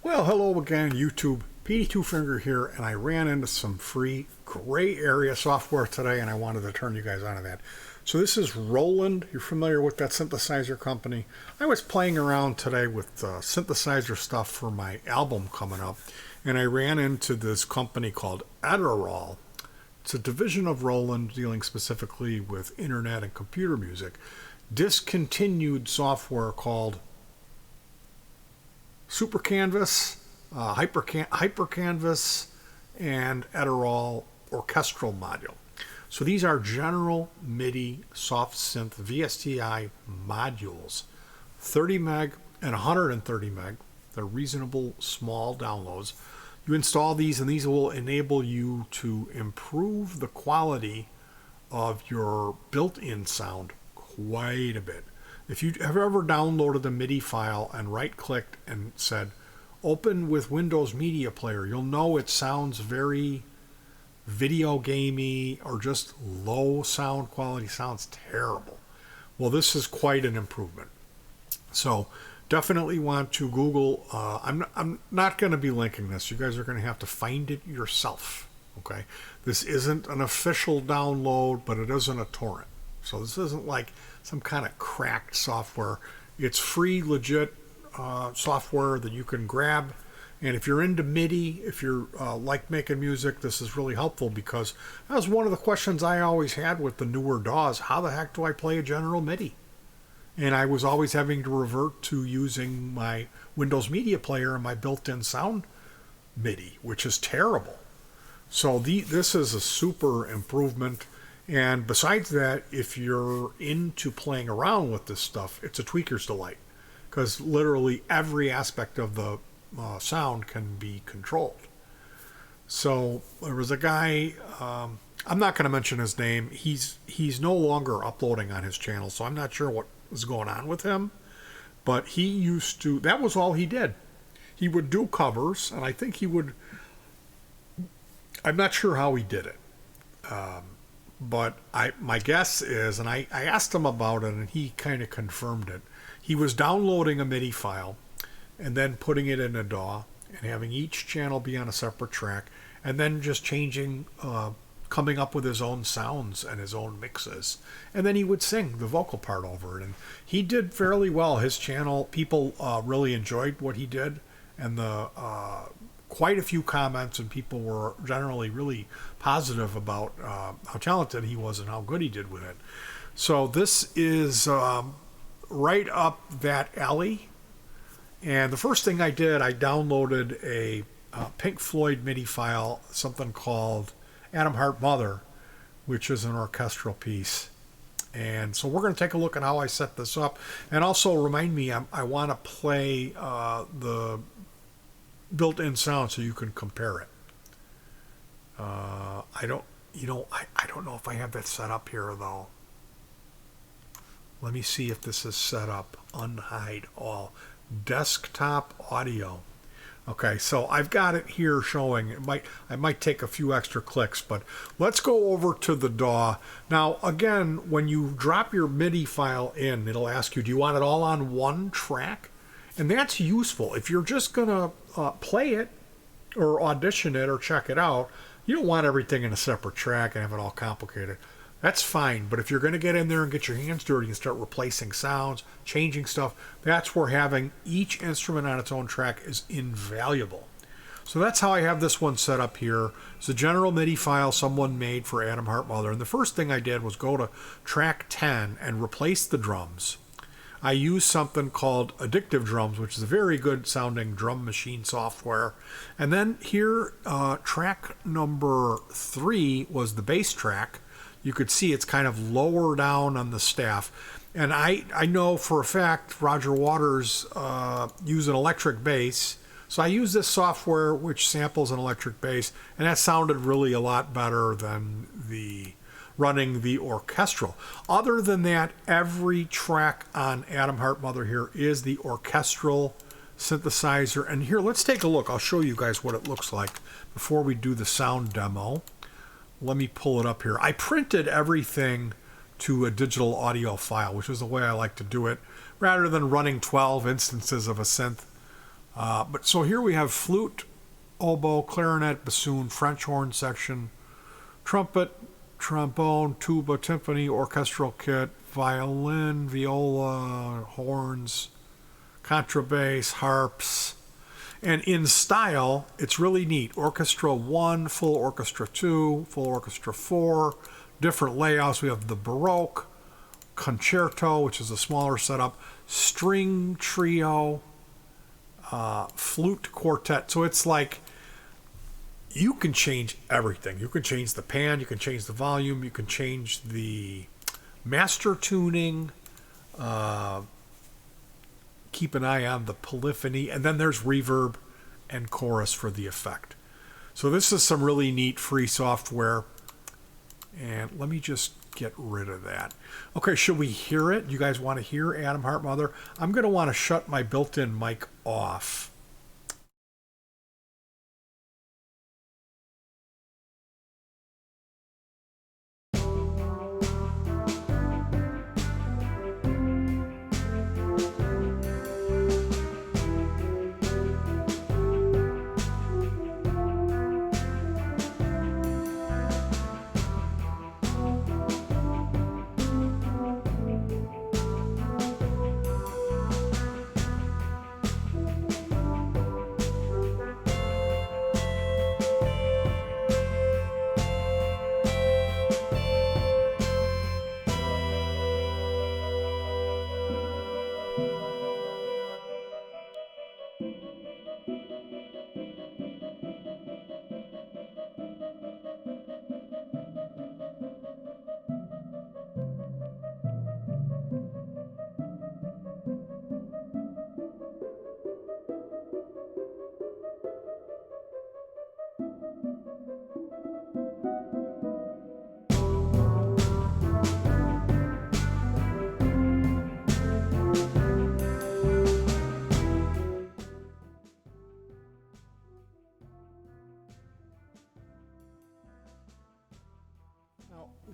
Well, hello again, YouTube. PD Two Finger here, and I ran into some free gray area software today, and I wanted to turn you guys onto that. So this is Roland. You're familiar with that synthesizer company. I was playing around today with synthesizer stuff for my album coming up, and I ran into this company called Edirol. It's a division of Roland dealing specifically with internet and computer music. Discontinued software called Super Canvas, Hyper Canvas, and Edirol orchestral module. So these are general MIDI soft synth VSTi modules, 30 meg and 130 meg. They're reasonable small downloads. You install these and these will enable you to improve the quality of your built-in sound quite a bit. If you have ever downloaded a MIDI file and right-clicked and said, open with Windows Media Player, you'll know it sounds very video gamey or just low sound quality, sounds terrible. Well, this is quite an improvement. So definitely want to Google. I'm not going to be linking this. You guys are going to have to find it yourself. Okay, this isn't an official download, but it isn't a torrent. So this isn't like some kind of cracked software. It's free, legit software that you can grab. And if you're into MIDI, if you're like making music, this is really helpful because that was one of the questions I always had with the newer DAWs. How the heck do I play a general MIDI? And I was always having to revert to using my Windows Media Player and my built-in sound MIDI, which is terrible. So this is a super improvement. And besides that, if you're into playing around with this stuff, it's a tweaker's delight because literally every aspect of the sound can be controlled. So there was a guy, I'm not going to mention his name. He's no longer uploading on his channel, so I'm not sure what was going on with him. But he used to, that was all he did. He would do covers, and I think he would, I'm not sure how he did it. But my guess is, and I asked him about it, and he kind of confirmed it. He was downloading a MIDI file and then putting it in a DAW and having each channel be on a separate track and then just changing, coming up with his own sounds and his own mixes. And then he would sing the vocal part over it. And he did fairly well. His channel, people really enjoyed what he did. And quite a few comments, and people were generally really positive about how talented he was and how good he did with it. So this is right up that alley. And the first thing I did, I downloaded a Pink Floyd MIDI file, something called Adamhartmother, which is an orchestral piece. And so we're going to take a look at how I set this up. And also remind me, I want to play the built-in sound so you can compare it. I don't know if I have that set up here though. Let me see if this is set up. Unhide all. Desktop audio. Okay, so I've got it here showing. I might take a few extra clicks, but let's go over to the DAW. Now, again, when you drop your MIDI file in, it'll ask you, do you want it all on one track? And that's useful. If you're just going to play it or audition it or check it out, you don't want everything in a separate track and have it all complicated. That's fine. But if you're going to get in there and get your hands dirty and start replacing sounds, changing stuff, that's where having each instrument on its own track is invaluable. So that's how I have this one set up here. It's a general MIDI file someone made for Adamhartmother. And the first thing I did was go to track 10 and replace the drums. I use something called Addictive Drums, which is a very good sounding drum machine software. And then here, track number 3 was the bass track. You could see it's kind of lower down on the staff. And I know for a fact Roger Waters used an electric bass. So I use this software which samples an electric bass. And that sounded really a lot better than running the orchestral. Other than that, every track on Adamhartmother here is the orchestral synthesizer. And here, let's take a look. I'll show you guys what it looks like before we do the sound demo. Let me pull it up here. I printed everything to a digital audio file, which is the way I like to do it, rather than running 12 instances of a synth But so here we have flute, oboe, clarinet, bassoon, French horn section, trumpet, trombone, tuba, timpani, orchestral kit, violin, viola, horns, contrabass, harps. And in style, it's really neat. Orchestra 1, full orchestra 2, full orchestra 4, different layouts. We have the Baroque, concerto, which is a smaller setup, string trio, flute quartet. So it's like you can change everything. You can change the pan, you can change the volume, you can change the master tuning, keep an eye on the polyphony, and then there's reverb and chorus for the effect. So this is some really neat free software. And let me just get rid of that. Okay, should we hear it? You guys want to hear Adamhartmother? I'm going to want to shut my built-in mic off.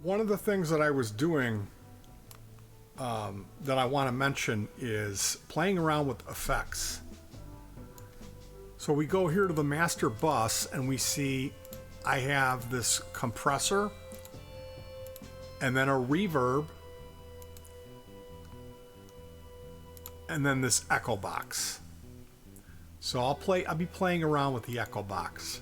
One of the things that I was doing that I want to mention is playing around with effects. So we go here to the master bus and we see I have this compressor and then a reverb and then this echo box. So I'll be playing around with the echo box.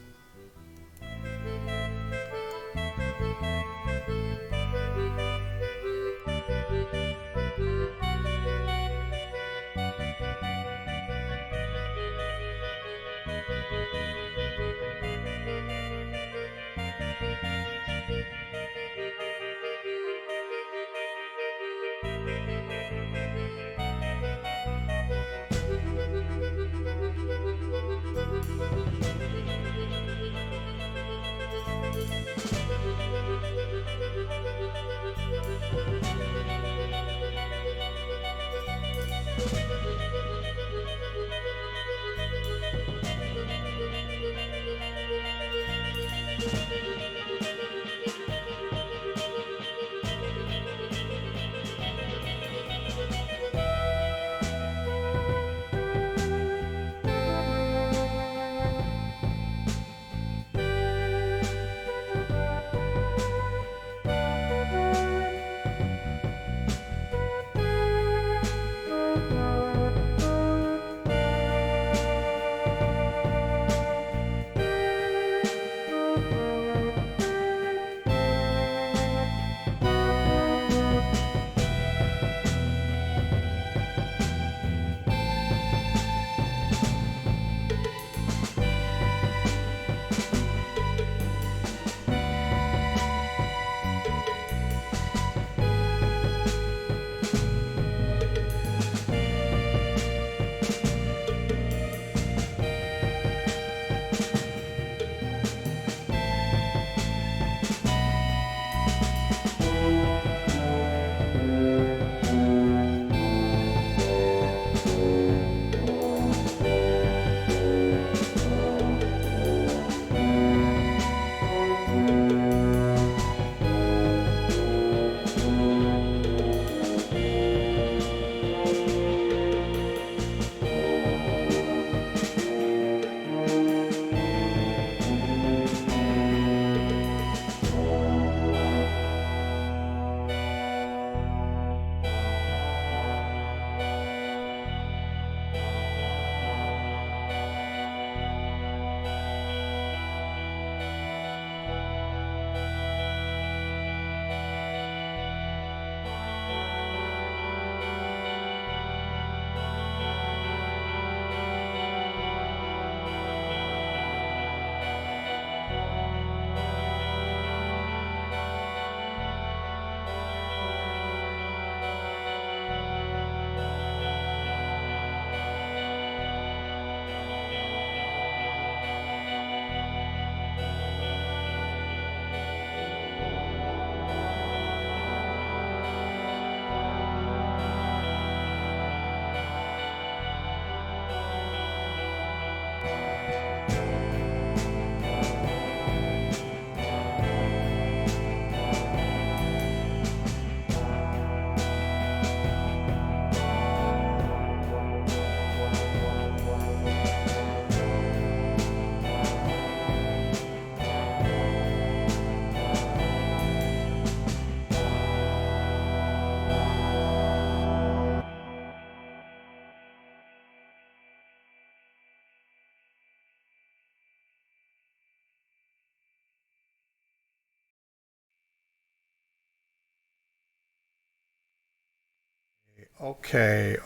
Okay.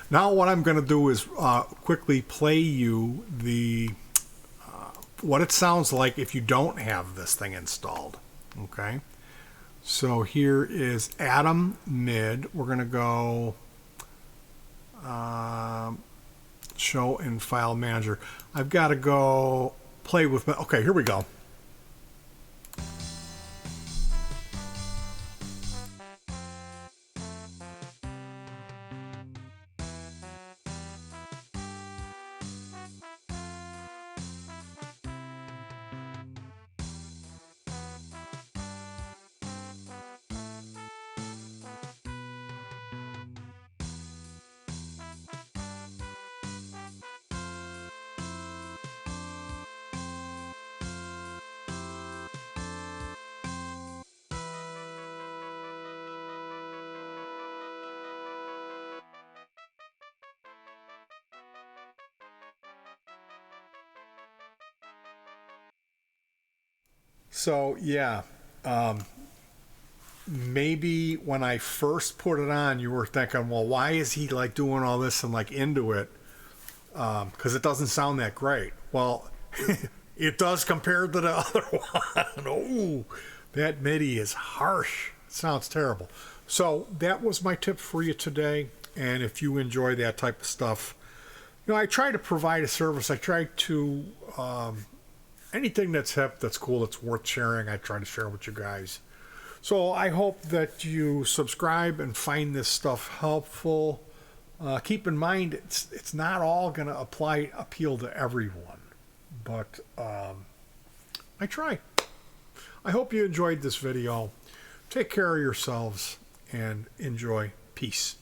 Now what I'm going to do is quickly play you the what it sounds like if you don't have this thing installed. Okay. So here is Atom Mid. We're going to go show in File Manager. I've got to go play with. Okay, here we go. So yeah, maybe when I first put it on, you were thinking, well, why is he like doing all this and like into it? Because it doesn't sound that great. Well, it does compared to the other one. Oh, that MIDI is harsh. It sounds terrible. So that was my tip for you today. And if you enjoy that type of stuff, I try to provide a service. I try to anything that's hip, that's cool, that's worth sharing, I try to share with you guys. So I hope that you subscribe and find this stuff helpful. Keep in mind, it's not all going to appeal to everyone, but I try. I hope you enjoyed this video. Take care of yourselves and enjoy. Peace.